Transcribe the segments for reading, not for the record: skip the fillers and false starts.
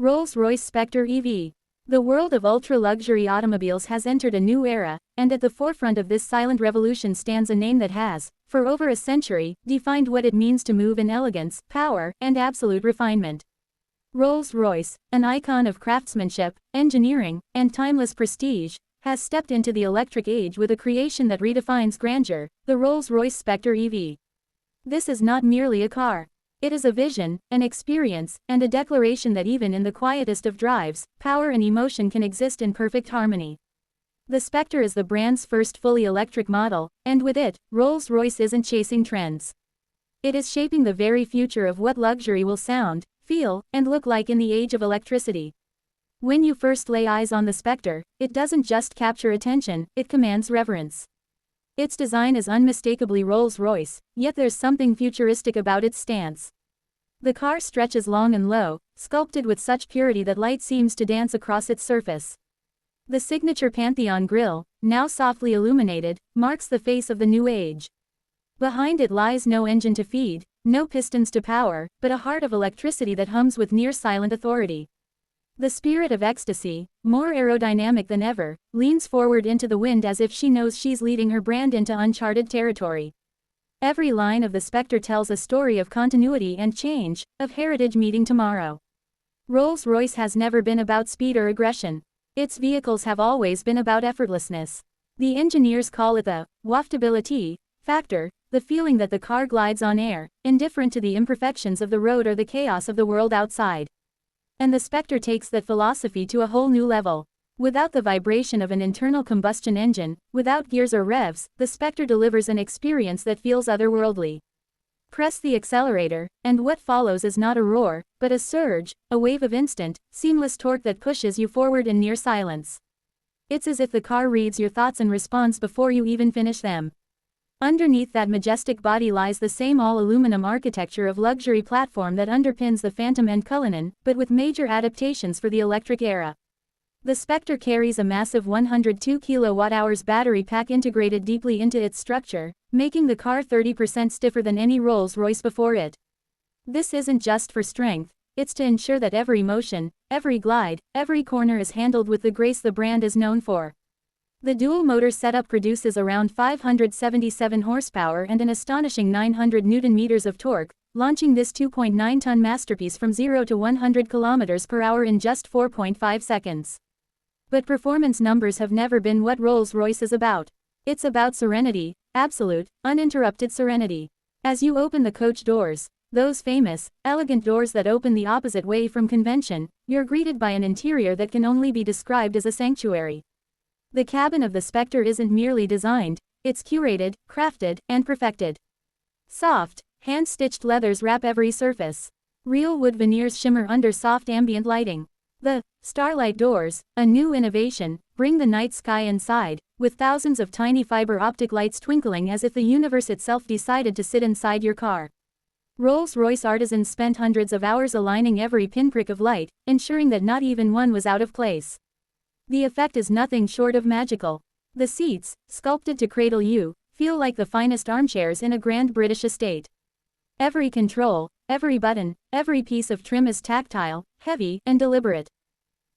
Rolls-Royce Spectre EV. The world of ultra-luxury automobiles has entered a new era, and at the forefront of this silent revolution stands a name that has, for over a century, defined what it means to move in elegance, power, and absolute refinement. Rolls-Royce, an icon of craftsmanship, engineering, and timeless prestige, has stepped into the electric age with a creation that redefines grandeur, the Rolls-Royce Spectre EV. This is not merely a car. It is a vision, an experience, and a declaration that even in the quietest of drives, power and emotion can exist in perfect harmony. The Spectre is the brand's first fully electric model, and with it, Rolls-Royce isn't chasing trends. It is shaping the very future of what luxury will sound, feel, and look like in the age of electricity. When you first lay eyes on the Spectre, it doesn't just capture attention, it commands reverence. Its design is unmistakably Rolls-Royce, yet there's something futuristic about its stance. The car stretches long and low, sculpted with such purity that light seems to dance across its surface. The signature Pantheon grille, now softly illuminated, marks the face of the new age. Behind it lies no engine to feed, no pistons to power, but a heart of electricity that hums with near-silent authority. The spirit of ecstasy, more aerodynamic than ever, leans forward into the wind as if she knows she's leading her brand into uncharted territory. Every line of the Spectre tells a story of continuity and change, of heritage meeting tomorrow. Rolls-Royce has never been about speed or aggression. Its vehicles have always been about effortlessness. The engineers call it the waftability factor, the feeling that the car glides on air, indifferent to the imperfections of the road or the chaos of the world outside. And the Spectre takes that philosophy to a whole new level. Without the vibration of an internal combustion engine, without gears or revs, the Spectre delivers an experience that feels otherworldly. Press the accelerator, and what follows is not a roar, but a surge, a wave of instant, seamless torque that pushes you forward in near silence. It's as if the car reads your thoughts and responds before you even finish them. Underneath that majestic body lies the same all-aluminum architecture of luxury platform that underpins the Phantom and Cullinan, but with major adaptations for the electric era. The Spectre carries a massive 102 kWh battery pack integrated deeply into its structure, making the car 30% stiffer than any Rolls-Royce before it. This isn't just for strength, it's to ensure that every motion, every glide, every corner is handled with the grace the brand is known for. The dual-motor setup produces around 577 horsepower and an astonishing 900 Nm of torque, launching this 2.9-ton masterpiece from 0 to 100 km/h in just 4.5 seconds. But performance numbers have never been what Rolls-Royce is about. It's about serenity, absolute, uninterrupted serenity. As you open the coach doors, those famous, elegant doors that open the opposite way from convention, you're greeted by an interior that can only be described as a sanctuary. The cabin of the Spectre isn't merely designed, it's curated, crafted, and perfected. Soft, hand-stitched leathers wrap every surface. Real wood veneers shimmer under soft ambient lighting. The Starlight doors, a new innovation, bring the night sky inside, with thousands of tiny fiber optic lights twinkling as if the universe itself decided to sit inside your car. Rolls-Royce artisans spent hundreds of hours aligning every pinprick of light, ensuring that not even one was out of place. The effect is nothing short of magical. The seats, sculpted to cradle you, feel like the finest armchairs in a grand British estate. Every control, every button, every piece of trim is tactile, heavy, and deliberate.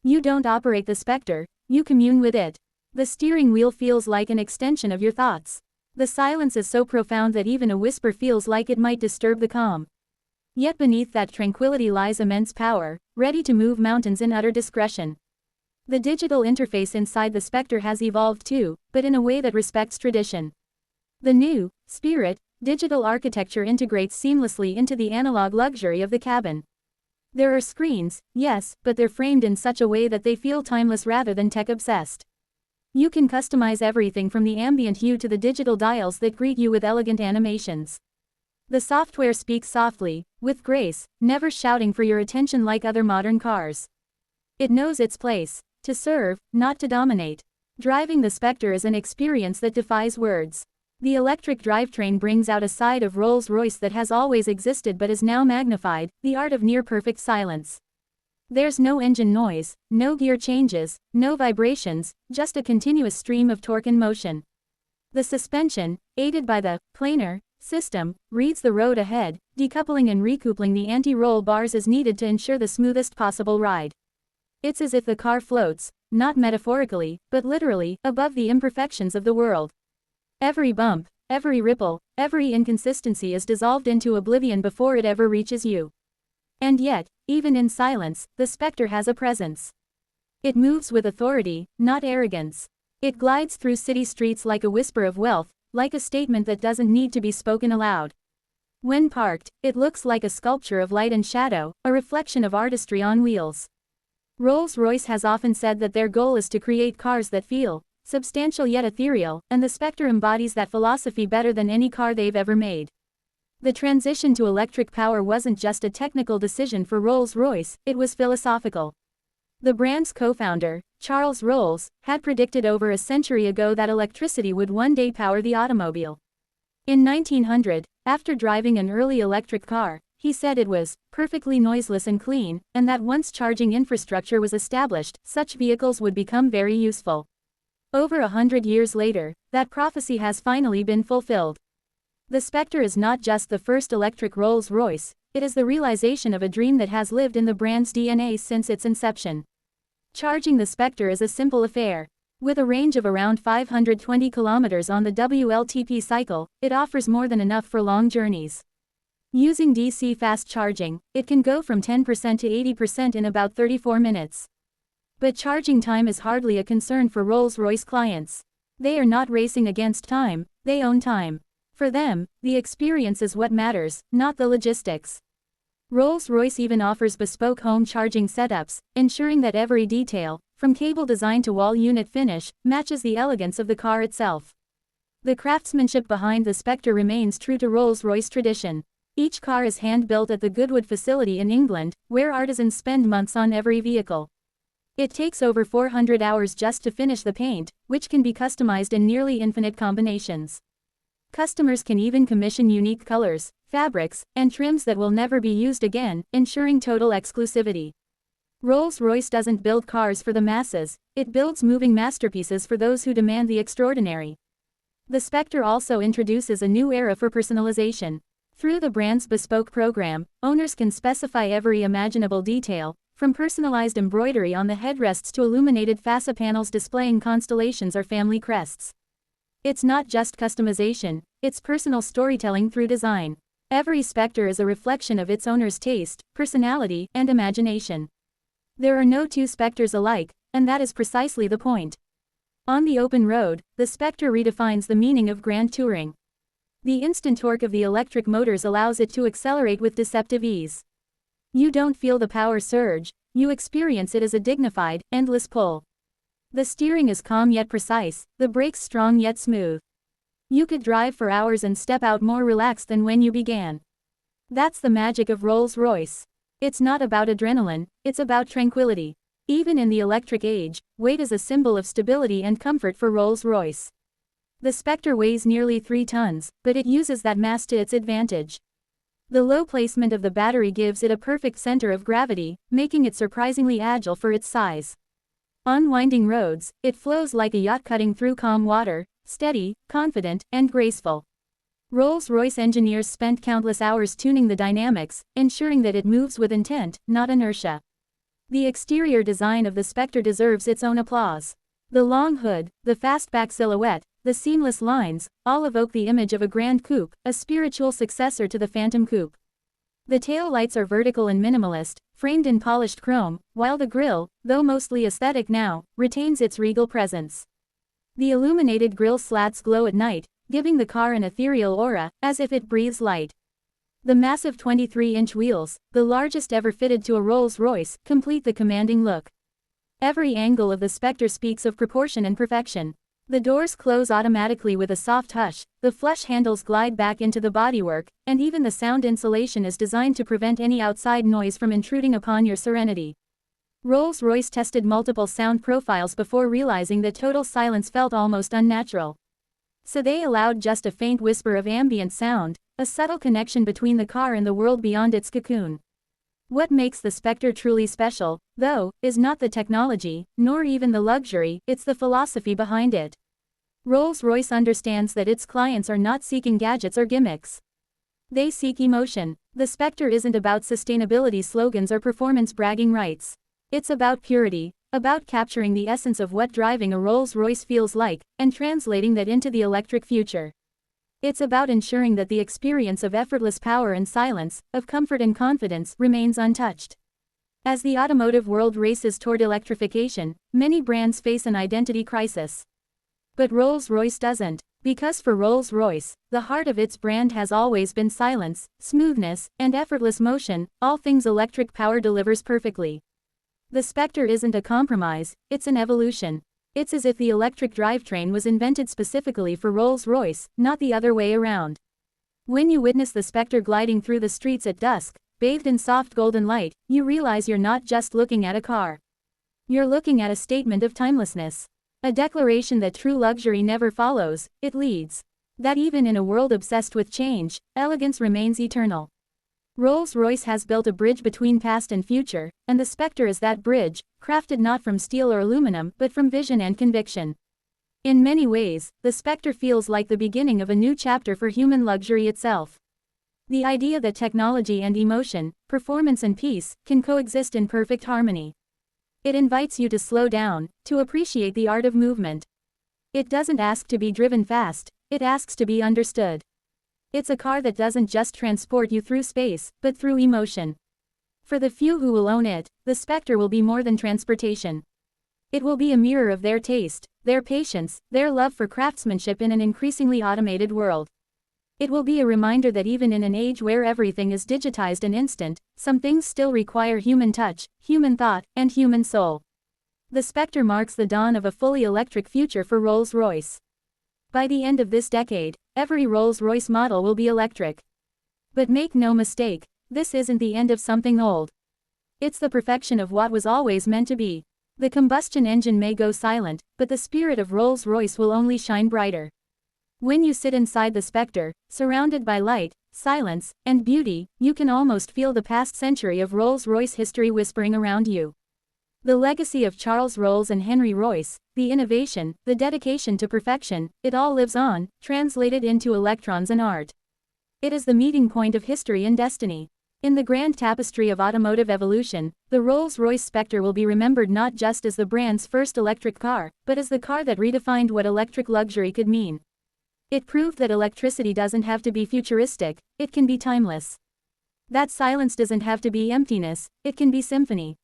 You don't operate the Spectre, you commune with it. The steering wheel feels like an extension of your thoughts. The silence is so profound that even a whisper feels like it might disturb the calm. Yet beneath that tranquility lies immense power, ready to move mountains in utter discretion. The digital interface inside the Spectre has evolved too, but in a way that respects tradition. The new, Spirit, digital architecture integrates seamlessly into the analog luxury of the cabin. There are screens, yes, but they're framed in such a way that they feel timeless rather than tech-obsessed. You can customize everything from the ambient hue to the digital dials that greet you with elegant animations. The software speaks softly, with grace, never shouting for your attention like other modern cars. It knows its place. To serve, not to dominate. Driving the Spectre is an experience that defies words. The electric drivetrain brings out a side of Rolls-Royce that has always existed but is now magnified, the art of near-perfect silence. There's no engine noise, no gear changes, no vibrations, just a continuous stream of torque and motion. The suspension, aided by the planar system reads the road ahead, decoupling and recoupling the anti-roll bars as needed to ensure the smoothest possible ride. It's as if the car floats, not metaphorically, but literally, above the imperfections of the world. Every bump, every ripple, every inconsistency is dissolved into oblivion before it ever reaches you. And yet, even in silence, the Spectre has a presence. It moves with authority, not arrogance. It glides through city streets like a whisper of wealth, like a statement that doesn't need to be spoken aloud. When parked, it looks like a sculpture of light and shadow, a reflection of artistry on wheels. Rolls-Royce has often said that their goal is to create cars that feel substantial yet ethereal, and the Spectre embodies that philosophy better than any car they've ever made. The transition to electric power wasn't just a technical decision for Rolls-Royce, it was philosophical. The brand's co-founder, Charles Rolls, had predicted over a century ago that electricity would one day power the automobile. In 1900, after driving an early electric car, he said it was perfectly noiseless and clean, and that once charging infrastructure was established, such vehicles would become very useful. Over 100 years later, that prophecy has finally been fulfilled. The Spectre is not just the first electric Rolls-Royce, it is the realization of a dream that has lived in the brand's DNA since its inception. Charging the Spectre is a simple affair. With a range of around 520 kilometers on the WLTP cycle, it offers more than enough for long journeys. Using DC fast charging, it can go from 10% to 80% in about 34 minutes. But charging time is hardly a concern for Rolls-Royce clients. They are not racing against time, they own time. For them, the experience is what matters, not the logistics. Rolls-Royce even offers bespoke home charging setups, ensuring that every detail, from cable design to wall unit finish, matches the elegance of the car itself. The craftsmanship behind the Spectre remains true to Rolls-Royce tradition. Each car is hand-built at the Goodwood facility in England, where artisans spend months on every vehicle. It takes over 400 hours just to finish the paint, which can be customized in nearly infinite combinations. Customers can even commission unique colors, fabrics, and trims that will never be used again, ensuring total exclusivity. Rolls-Royce doesn't build cars for the masses, it builds moving masterpieces for those who demand the extraordinary. The Spectre also introduces a new era for personalization. Through the brand's bespoke program, owners can specify every imaginable detail, from personalized embroidery on the headrests to illuminated fascia panels displaying constellations or family crests. It's not just customization, it's personal storytelling through design. Every Spectre is a reflection of its owner's taste, personality, and imagination. There are no two Spectres alike, and that is precisely the point. On the open road, the Spectre redefines the meaning of grand touring. The instant torque of the electric motors allows it to accelerate with deceptive ease. You don't feel the power surge, you experience it as a dignified, endless pull. The steering is calm yet precise, the brakes strong yet smooth. You could drive for hours and step out more relaxed than when you began. That's the magic of Rolls-Royce. It's not about adrenaline, it's about tranquility. Even in the electric age, weight is a symbol of stability and comfort for Rolls-Royce. The Spectre weighs nearly 3 tons, but it uses that mass to its advantage. The low placement of the battery gives it a perfect center of gravity, making it surprisingly agile for its size. On winding roads, it flows like a yacht cutting through calm water, steady, confident, and graceful. Rolls-Royce engineers spent countless hours tuning the dynamics, ensuring that it moves with intent, not inertia. The exterior design of the Spectre deserves its own applause. The long hood, the fastback silhouette, the seamless lines, all evoke the image of a grand coupe, a spiritual successor to the Phantom Coupe. The tail lights are vertical and minimalist, framed in polished chrome, while the grille, though mostly aesthetic now, retains its regal presence. The illuminated grille slats glow at night, giving the car an ethereal aura, as if it breathes light. The massive 23-inch wheels, the largest ever fitted to a Rolls-Royce, complete the commanding look. Every angle of the Spectre speaks of proportion and perfection. The doors close automatically with a soft hush, the flush handles glide back into the bodywork, and even the sound insulation is designed to prevent any outside noise from intruding upon your serenity. Rolls-Royce tested multiple sound profiles before realizing that total silence felt almost unnatural. So they allowed just a faint whisper of ambient sound, a subtle connection between the car and the world beyond its cocoon. What makes the Spectre truly special, though, is not the technology, nor even the luxury, it's the philosophy behind it. Rolls-Royce understands that its clients are not seeking gadgets or gimmicks. They seek emotion. The Spectre isn't about sustainability slogans or performance bragging rights. It's about purity, about capturing the essence of what driving a Rolls-Royce feels like, and translating that into the electric future. It's about ensuring that the experience of effortless power and silence, of comfort and confidence, remains untouched. As the automotive world races toward electrification, many brands face an identity crisis. But Rolls-Royce doesn't, because for Rolls-Royce, the heart of its brand has always been silence, smoothness, and effortless motion, all things electric power delivers perfectly. The Spectre isn't a compromise, it's an evolution. It's as if the electric drivetrain was invented specifically for Rolls-Royce, not the other way around. When you witness the Spectre gliding through the streets at dusk, bathed in soft golden light, you realize you're not just looking at a car. You're looking at a statement of timelessness. A declaration that true luxury never follows, it leads. That even in a world obsessed with change, elegance remains eternal. Rolls-Royce has built a bridge between past and future, and the Spectre is that bridge, crafted not from steel or aluminum but from vision and conviction. In many ways, the Spectre feels like the beginning of a new chapter for human luxury itself. The idea that technology and emotion, performance and peace, can coexist in perfect harmony. It invites you to slow down, to appreciate the art of movement. It doesn't ask to be driven fast, it asks to be understood. It's a car that doesn't just transport you through space, but through emotion. For the few who will own it, the Spectre will be more than transportation. It will be a mirror of their taste, their patience, their love for craftsmanship in an increasingly automated world. It will be a reminder that even in an age where everything is digitized and instant, some things still require human touch, human thought, and human soul. The Spectre marks the dawn of a fully electric future for Rolls-Royce. By the end of this decade, every Rolls-Royce model will be electric. But make no mistake, this isn't the end of something old. It's the perfection of what was always meant to be. The combustion engine may go silent, but the spirit of Rolls-Royce will only shine brighter. When you sit inside the Spectre, surrounded by light, silence, and beauty, you can almost feel the past century of Rolls-Royce history whispering around you. The legacy of Charles Rolls and Henry Royce, the innovation, the dedication to perfection, it all lives on, translated into electrons and art. It is the meeting point of history and destiny. In the grand tapestry of automotive evolution, the Rolls-Royce Spectre will be remembered not just as the brand's first electric car, but as the car that redefined what electric luxury could mean. It proved that electricity doesn't have to be futuristic, it can be timeless. That silence doesn't have to be emptiness, it can be symphony.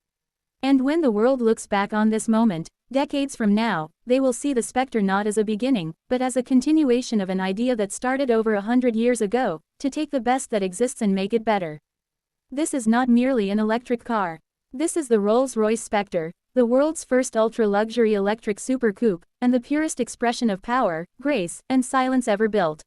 And when the world looks back on this moment, decades from now, they will see the Spectre not as a beginning, but as a continuation of an idea that started over 100 years ago, to take the best that exists and make it better. This is not merely an electric car. This is the Rolls-Royce Spectre, the world's first ultra-luxury electric super coupe, and the purest expression of power, grace, and silence ever built.